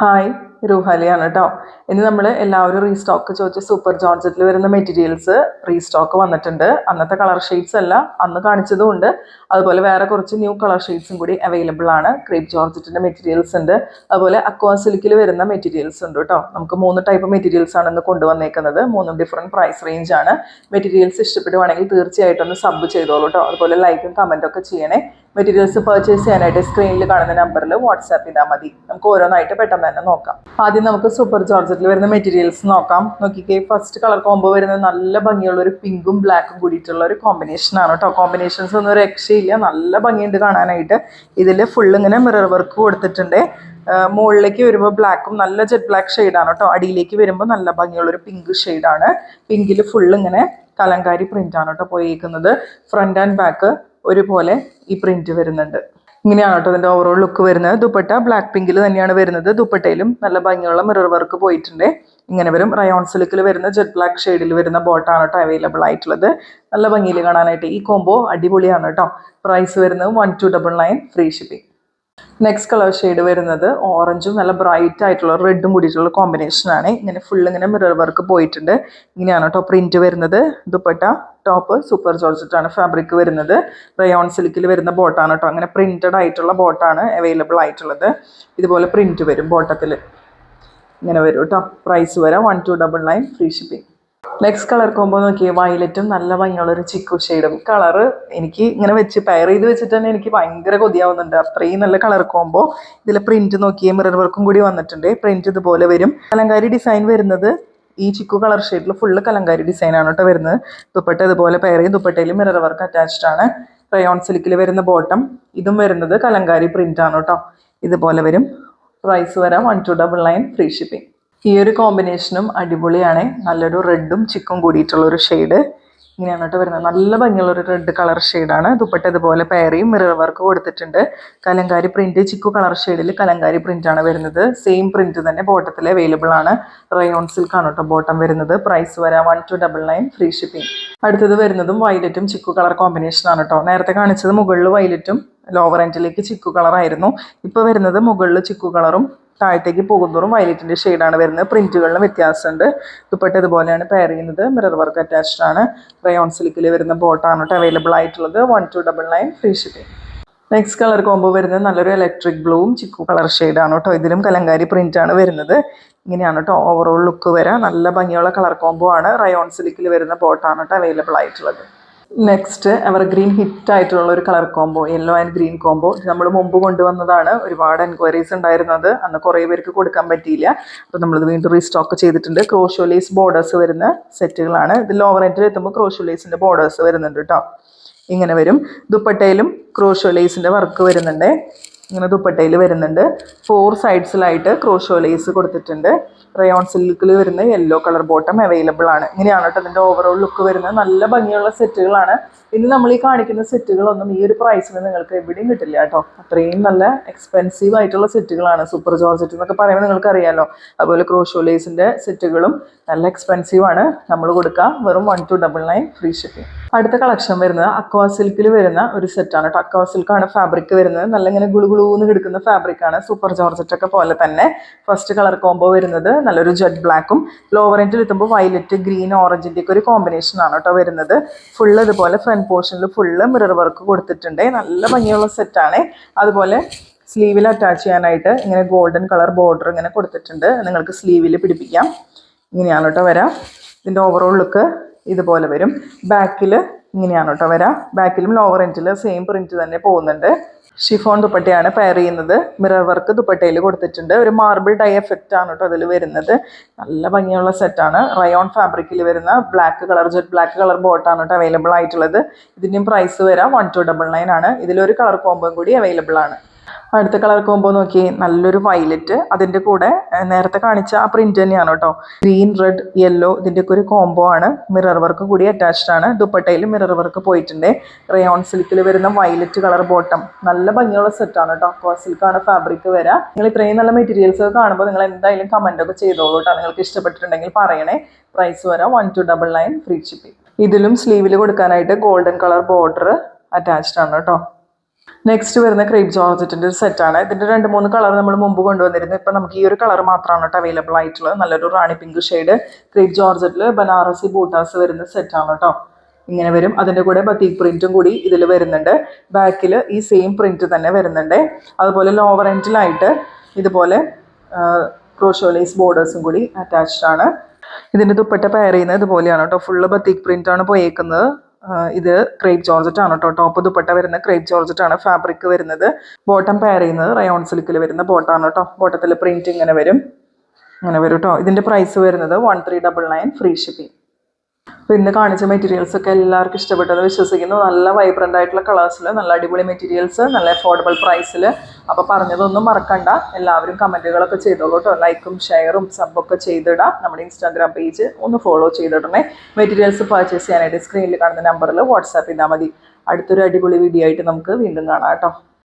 Hi രൂഹാലിയാണ് കേട്ടോ. ഇനി നമ്മൾ എല്ലാവരും റീസ്റ്റോക്ക് ചോദിച്ച സൂപ്പർ ജോർജറ്റിൽ വരുന്ന മെറ്റീരിയൽസ് റീസ്റ്റോക്ക് വന്നിട്ടുണ്ട്. അന്നത്തെ കളർ ഷെയ്ഡ്സ് അല്ല അന്ന് കാണിച്ചതുകൊണ്ട് അതുപോലെ വേറെ കുറച്ച് ന്യൂ കളർ ഷെയ്ഡ്സും കൂടി അവൈലബിൾ ആണ്. ക്രേപ്പ് ജോർജറ്റിൻ്റെ മെറ്റീരിയൽസ് ഉണ്ട്, അതുപോലെ അക്വാ സിൽക്കിൽ വരുന്ന മെറ്റീരിയൽസ് ഉണ്ട് കേട്ടോ. നമുക്ക് 3 ടൈപ്പ് മെറ്റീരിയൽസ് ആണ് ഇന്ന് കൊണ്ടുവന്നേക്കുന്നത്. 3 ഡിഫറെൻറ്റ് പ്രൈസ് റേഞ്ച് ആണ്. മെറ്റീരിയൽസ് ഇഷ്ടപ്പെടുവാണെങ്കിൽ തീർച്ചയായിട്ടും ഒന്ന് സബ് ചെയ്തോളൂ കേട്ടോ. അതുപോലെ ലൈക്കും കമൻറ്റും ഒക്കെ ചെയ്യണേ. മെറ്റീരിയൽസ് പർച്ചേസ് ചെയ്യാനായിട്ട് സ്ക്രീനിൽ കാണുന്ന നമ്പറിൽ വാട്സാപ്പ് ചെയ്താൽ മതി. നമുക്ക് ഓരോന്നായിട്ട് പെട്ടെന്ന് തന്നെ നോക്കാം. ആദ്യം നമുക്ക് സൂപ്പർ ജോർജറ്റിൽ വരുന്ന മെറ്റീരിയൽസ് നോക്കാം. നോക്കിക്കേ, ഫസ്റ്റ് കളർ കോംബോ വരുന്നത് നല്ല ഭംഗിയുള്ള ഒരു പിങ്കും ബ്ലാക്കും കൂടിയിട്ടുള്ള ഒരു കോമ്പിനേഷൻ ആണ് കേട്ടോ. കോമ്പിനേഷൻസ് ഒന്നും രക്ഷയില്ല, നല്ല ഭംഗിയുണ്ട് കാണാനായിട്ട്. ഇതിൽ ഫുള്ള് ഇങ്ങനെ മിറർ വർക്ക് കൊടുത്തിട്ടുണ്ട്. മുകളിലേക്ക് വരുമ്പോൾ ബ്ലാക്കും നല്ല ജെറ്റ് ബ്ലാക്ക് ഷെയ്ഡാണ് കേട്ടോ. അടിയിലേക്ക് വരുമ്പോൾ നല്ല ഭംഗിയുള്ളൊരു പിങ്ക് ഷെയ്ഡാണ്. പിങ്കിൽ ഫുള്ള് ഇങ്ങനെ കലങ്കാരി പ്രിന്റ് ആണ് കേട്ടോ പോയിരിക്കുന്നത്. ഫ്രണ്ട് ആൻഡ് ബാക്ക് ഒരുപോലെ ഈ പ്രിന്റ് വരുന്നുണ്ട്. ഇങ്ങനെയാണ് കേട്ടോ ഇതിൻ്റെ ഓവറോൾ ലുക്ക് വരുന്നത്. ദുപ്പട്ട ബ്ലാക്ക് പിങ്കിൽ തന്നെയാണ് വരുന്നത്. ദുപ്പട്ടയിലും നല്ല ഭംഗിയുള്ള മിറർ വർക്ക് പോയിട്ടുണ്ട്. ഇങ്ങനെ വരും. റയോൺ സിൽക്കിൽ വരുന്ന ജെറ്റ് ബ്ലാക്ക് ഷെയ്ഡിൽ വരുന്ന ബോട്ടാണ് കേട്ടോ അവൈലബിൾ ആയിട്ടുള്ളത്. നല്ല ഭംഗിയിൽ കാണാനായിട്ട് ഈ കോംബോ അടിപൊളിയാണ് കേട്ടോ. പ്രൈസ് വരുന്നത് 1299 free shipping. Next colour shade വരുന്നത് ഓറഞ്ചും നല്ല ബ്രൈറ്റ് ആയിട്ടുള്ള റെഡും കൂടിയിട്ടുള്ള കോമ്പിനേഷനാണ്. ഇങ്ങനെ ഫുൾ ഇങ്ങനെ മിറർ വർക്ക് പോയിട്ടുണ്ട്. ഇങ്ങനെയാണ് കേട്ടോ പ്രിന്റ് വരുന്നത്. ദുപ്പട്ട ടോപ്പ് സൂപ്പർ ജോർജറ്റ് ആണ് ഫാബ്രിക് വരുന്നത്. റയോൺ സിൽക്കിൽ വരുന്ന ബോട്ടാണ് കേട്ടോ. അങ്ങനെ പ്രിന്റഡ് ആയിട്ടുള്ള ബോട്ടാണ് അവൈലബിൾ ആയിട്ടുള്ളത്. ഇതുപോലെ പ്രിന്റ് വരും ബോട്ടത്തിൽ. ഇങ്ങനെ വരും കേട്ടോ. പ്രൈസ് വരാം 1299 free shipping. Next colour combo നോക്കിയേ, വയലറ്റും നല്ല ഭംഗിയുള്ളൊരു ചിക്കു ഷെയ്ഡും. കളറ് എനിക്ക് ഇങ്ങനെ വെച്ച് പെയർ ചെയ്ത് വെച്ചിട്ട് തന്നെ എനിക്ക് ഭയങ്കര കൊതിയാവുന്നുണ്ട്. അത്രയും നല്ല കളർ കോമ്പോ. ഇതിൽ പ്രിന്റ് നോക്കിയേ, മിറർ വർക്കും കൂടി വന്നിട്ടുണ്ട്. പ്രിന്റ് ഇതുപോലെ വരും. കലങ്കാരി ഡിസൈൻ വരുന്നത് ഈ ചിക്കു കളർ ഷെയ്ഡിൽ ഫുള്ള് കലങ്കാരി ഡിസൈൻ ആണ് കേട്ടോ വരുന്നത്. ദുപ്പട്ട ഇതുപോലെ പെയർ ചെയ്ത് ദുപ്പട്ടയിൽ മിറർ വർക്ക് അറ്റാച്ച്ഡ് ആണ്. റയോൺ സിൽക്കിൽ വരുന്ന ബോട്ടം ഇതും വരുന്നത് കലങ്കാരി പ്രിന്റ് ആണ് കേട്ടോ. ഇതുപോലെ വരും. പ്രൈസ് വരാം 1299 ഫ്രീ ഷിപ്പിംഗ്. ഈ ഒരു കോമ്പിനേഷനും അടിപൊളിയാണ്. നല്ലൊരു റെഡും ചിക്കും കൂടിയിട്ടുള്ളൊരു ഷെയ്ഡ്. ഇങ്ങനെയാണ് കേട്ടോ വരുന്നത്. നല്ല ഭംഗിയുള്ളൊരു റെഡ് കളർ ഷെയ്ഡാണ്. ദുപ്പട്ട ഇതുപോലെ പെയറിയും മിറർ വർക്ക് കൊടുത്തിട്ടുണ്ട്. കലങ്കാരി പ്രിന്റ് ചിക്കു കളർ ഷെയ്ഡിൽ കലങ്കാരി പ്രിന്റ് ആണ് വരുന്നത്. സെയിം പ്രിന്റ് തന്നെ ബോട്ടത്തിൽ അവൈലബിൾ ആണ്. റയോൺ സിൽക്ക് ആണ് കേട്ടോ ബോട്ടം വരുന്നത്. പ്രൈസ് വരാം 1299 ഫ്രീ ഷിപ്പിംഗ്. അടുത്തത് വരുന്നതും വയലറ്റും ചിക്കു കളർ കോമ്പിനേഷൻ ആണ് കേട്ടോ. നേരത്തെ കാണിച്ചത് മുകളിൽ വയലറ്റും ലോവർ എൻഡിലേക്ക് ചിക്കു കളറായിരുന്നു. ഇപ്പോൾ വരുന്നത് മുകളിൽ ചിക്കു കളറും താഴത്തേക്ക് പോകുന്നതും വയലറ്റിൻ്റെ ഷെയ്ഡാണ് വരുന്നത്. പ്രിന്റുകളിലും വ്യത്യാസമുണ്ട്. ദുപ്പട്ട ഇതുപോലെയാണ് പെയർ ചെയ്യുന്നത്. മിറർ വർക്ക് അറ്റാച്ച്ഡ് ആണ്. റയോൺ സിൽക്കിൽ വരുന്ന ബോട്ടാണ് കേട്ടോ അവൈലബിൾ ആയിട്ടുള്ളത്. 1299 free shipping. Next colour combo വരുന്നത് നല്ലൊരു ഇലക്ട്രിക് ബ്ലൂവും ചിക്കു കളർ ഷെയ്ഡാണ് കേട്ടോ. ഇതിലും കലങ്കാരി പ്രിന്റ് ആണ് വരുന്നത്. ഇങ്ങനെയാണ് കേട്ടോ ഓവറോൾ ലുക്ക് വരാം. നല്ല ഭംഗിയുള്ള കളർ കോംബോ ആണ്. റയോൺ സിൽക്കിൽ വരുന്ന ബോട്ടാണ് കേട്ടോ അവൈലബിൾ ആയിട്ടുള്ളത്. നെക്സ്റ്റ് എവർഗ്രീൻ ഹിറ്റ് ആയിട്ടുള്ള ഒരു colour combo, yellow and green combo. നമ്മൾ മുമ്പ് കൊണ്ടുവന്നതാണ്. ഒരുപാട് എൻക്വയറീസ് ഉണ്ടായിരുന്നത്. അന്ന് കുറേ പേർക്ക് കൊടുക്കാൻ പറ്റിയില്ല. അപ്പോൾ നമ്മളിത് വീണ്ടും റീസ്റ്റോക്ക് ചെയ്തിട്ടുണ്ട്. ക്രോഷോ ലേസ് ബോർഡേഴ്സ് വരുന്ന സെറ്റുകളാണ്. ഇത് ലോവർ എൻഡിൽ എത്തുമ്പോൾ ക്രോഷോ ലേസിൻ്റെ ബോർഡേഴ്സ് വരുന്നുണ്ട് കേട്ടോ. ഇങ്ങനെ വരും. ദുപ്പട്ടയിലും ക്രോഷോ ലേസിൻ്റെ വർക്ക് വരുന്നുണ്ട്. ഇങ്ങനെ ദുപ്പട്ടയിൽ വരുന്നുണ്ട്. 4 സൈഡ്സിലായിട്ട് ക്രോഷോ ലേസ് കൊടുത്തിട്ടുണ്ട്. റയോൺ സിൽക്കിൽ വരുന്ന യെല്ലോ കളർ ബോട്ടം അവൈലബിൾ ആണ്. ഇങ്ങനെയാണ് കേട്ടോ ഇതിൻ്റെ ഓവറോൾ ലുക്ക് വരുന്നത്. നല്ല ഭംഗിയുള്ള സെറ്റുകളാണ്. ഇനി നമ്മൾ ഈ കാണിക്കുന്ന സെറ്റുകളൊന്നും ഈ ഒരു പ്രൈസിന് നിങ്ങൾക്ക് എവിടെയും കിട്ടില്ല കേട്ടോ. അത്രയും നല്ല എക്സ്പെൻസീവ് ആയിട്ടുള്ള സെറ്റുകളാണ്. സൂപ്പർ ജോർജറ്റ് എന്നൊക്കെ പറയുമ്പോൾ നിങ്ങൾക്ക് അറിയാമല്ലോ. അതുപോലെ ക്രോഷോ ലേസിൻ്റെ സെറ്റുകളും നല്ല എക്സ്പെൻസീവ് ആണ്. നമ്മൾ കൊടുക്കുക വെറും 1299 ഫ്രീ ഷിപ്പിംഗ്. അടുത്ത കളക്ഷൻ വരുന്നത് അക്വാ സിൽക്കിൽ വരുന്ന ഒരു സെറ്റാണ് കേട്ടോ. അക്വാ സിൽക്കാണ് ഫാബ്രിക് വരുന്നത്. നല്ല ഇങ്ങനെ ഗുളുഗുളൂന്ന് കിടക്കുന്ന ഫാബ്രിക്കാണ്. സൂപ്പർ ജോർജറ്റ് ഒക്കെ പോലെ തന്നെ. ഫസ്റ്റ് കളർ കോംബോ വരുന്നത് നല്ലൊരു ജെറ്റ് ബ്ലാക്കും ലോവർ എൻഡിൽ എത്തുമ്പോൾ വയലറ്റ് ഗ്രീൻ ഓറഞ്ചിൻ്റെ ഒക്കെ ഒരു കോമ്പിനേഷൻ ആണ് കേട്ടോ വരുന്നത്. ഫുള്ള് ഇതുപോലെ ഫ്രണ്ട് പോർഷനിൽ ഫുള്ള് മിറർ വർക്ക് കൊടുത്തിട്ടുണ്ട്. നല്ല ഭംഗിയുള്ള സെറ്റാണ്. അതുപോലെ സ്ലീവിൽ അറ്റാച്ച് ചെയ്യാനായിട്ട് ഇങ്ങനെ ഗോൾഡൻ കളർ ബോർഡർ ഇങ്ങനെ കൊടുത്തിട്ടുണ്ട്. നിങ്ങൾക്ക് സ്ലീവിൽ പിടിപ്പിക്കാം. ഇങ്ങനെയാണ് കേട്ടോ വരാം. ഇതിൻ്റെ ഓവറോൾ ലുക്ക് ഇതുപോലെ വരും. ബാക്കിൽ ഇങ്ങനെയാണ് കേട്ടോ വരാം. ബാക്കിലും ലോവർ എൻഡിൽ സെയിം പ്രിന്റ് തന്നെ പോകുന്നുണ്ട്. ഷിഫോൺ ദുപ്പട്ടയാണ് പെയർ ചെയ്യുന്നത്. മിറർ വർക്ക് ദുപ്പട്ടയിൽ കൊടുത്തിട്ടുണ്ട്. ഒരു മാർബിൾ ഡൈ എഫക്റ്റ് ആണ് കേട്ടോ അതിൽ വരുന്നത്. നല്ല ഭംഗിയുള്ള സെറ്റാണ്. റയോൺ ഫാബ്രിക്കിൽ വരുന്ന black colour jet black colour ബോട്ടാണ് കേട്ടോ അവൈലബിൾ ആയിട്ടുള്ളത്. ഇതിൻ്റെയും പ്രൈസ് വരാം 1299 ആണ്. ഇതിലൊരു കളർ കോംബോയും കൂടി അവൈലബിൾ ആണ്. അടുത്ത കളർ കോംബോ നോക്കി, നല്ലൊരു വയലറ്റ്. അതിൻ്റെ കൂടെ നേരത്തെ കാണിച്ച ആ പ്രിന്റ് തന്നെയാണ് കേട്ടോ. ഗ്രീൻ റെഡ് യെല്ലോ ഇതിൻ്റെയൊക്കെ ഒരു കോംബോ ആണ്. മിറർ വർക്ക് കൂടി അറ്റാച്ച്ഡ് ആണ്. ദുപ്പട്ടയിൽ മിറർ വർക്ക് പോയിട്ടുണ്ട്. റയോൺ സിൽക്കിൽ വരുന്ന വയലറ്റ് കളർ ബോട്ടം. നല്ല ഭംഗിയുള്ള സെറ്റാണ് കേട്ടോ. അക്വാ സിൽക്കാണ് ഫാബ്രിക് വരാം. നിങ്ങൾ ഇത്രയും നല്ല മെറ്റീരിയൽസ് കാണുമ്പോൾ നിങ്ങൾ എന്തായാലും കമൻ്റ് ഒക്കെ ചെയ്തോളൂ കേട്ടോ. നിങ്ങൾക്ക് ഇഷ്ടപ്പെട്ടിട്ടുണ്ടെങ്കിൽ പറയണേ. പ്രൈസ് വരാം 1299 ഫ്രീ ഷിപ്പിംഗ്. ഇതിലും സ്ലീവിൽ കൊടുക്കാനായിട്ട് ഗോൾഡൻ കളർ ബോർഡർ അറ്റാച്ച്ഡ് ആണ് കേട്ടോ. നെക്സ്റ്റ് വരുന്ന ക്രേപ്പ് ജോർജറ്റിൻ്റെ ഒരു സെറ്റാണ്. ഇതിൻ്റെ 2-3 കളർ നമ്മൾ മുമ്പ് കൊണ്ടുവന്നിരുന്നു. ഇപ്പം നമുക്ക് ഈ ഒരു കളർ മാത്രമാണ് കേട്ടോ അവൈലബിൾ ആയിട്ടുള്ളത്. നല്ലൊരു റാണി പിങ്ക് ഷെയ്ഡ് ക്രേപ്പ് ജോർജറ്റിൽ ബനാറസി ബൂട്ടാസ് വരുന്ന സെറ്റാണ് കേട്ടോ. ഇങ്ങനെ വരും. അതിൻ്റെ കൂടെ ബത്തീക് പ്രിൻറ്റും കൂടി ഇതിൽ വരുന്നുണ്ട്. ബാക്കിൽ ഈ സെയിം പ്രിൻറ്റ് തന്നെ വരുന്നുണ്ട്. അതുപോലെ ലോവർ എൻഡിലായിട്ട് ഇതുപോലെ ക്രോഷോലേസ് ബോർഡേഴ്സും കൂടി അറ്റാച്ച്ഡ് ആണ്. ഇതിൻ്റെ ദുപ്പട്ട പെയർ ചെയ്യുന്നത് ഇതുപോലെയാണ് കേട്ടോ. ഫുള്ള് ബത്തീക് പ്രിൻ്റ് ആണ് പോയേക്കുന്നത്. ഇത് ക്രേപ്പ് ജോർജറ്റ് ആണ് കേട്ടോ. ടോപ്പ് ദുപ്പട്ട വരുന്ന ക്രേപ്പ് ജോർജറ്റ് ആണ്. ഫാബ്രിക് വരുന്നത് ബോട്ടം പെയർ ചെയ്യുന്നത് റയോൺ സിൽക്കിൽ വരുന്ന ബോട്ടാണ് കേട്ടോ. ബോട്ടത്തിൽ പ്രിൻറ്റ് ഇങ്ങനെ വരും കേട്ടോ. ഇതിൻ്റെ പ്രൈസ് വരുന്നത് 1399 ഫ്രീ ഷിപ്പിംഗ്. അപ്പോൾ ഇന്ന് കാണിച്ച മെറ്റീരിയൽസ് ഒക്കെ എല്ലാവർക്കും ഇഷ്ടപ്പെട്ടെന്ന് വിശ്വസിക്കുന്നു. നല്ല വൈബ്രൻ്റ് ആയിട്ടുള്ള കളേഴ്സിൽ നല്ല അടിപൊളി മെറ്റീരിയൽസ് നല്ല അഫോർഡബിൾ പ്രൈസിൽ. അപ്പോൾ പറഞ്ഞതൊന്നും മറക്കണ്ട. എല്ലാവരും കമൻറ്റുകളൊക്കെ ചെയ്തോളൂ കേട്ടോ. ലൈക്കും ഷെയറും സബ്ബൊക്കെ ചെയ്തിടാം. നമ്മുടെ ഇൻസ്റ്റാഗ്രാം പേജ് ഒന്ന് ഫോളോ ചെയ്തിടണേ. മെറ്റീരിയൽസ് പർച്ചേസ് ചെയ്യാനായിട്ട് സ്ക്രീനിൽ കാണുന്ന നമ്പറിൽ വാട്സാപ്പ് ചെയ്താൽ മതി. അടുത്തൊരു അടിപൊളി വീഡിയോ ആയിട്ട് നമുക്ക് വീണ്ടും കാണാം കേട്ടോ.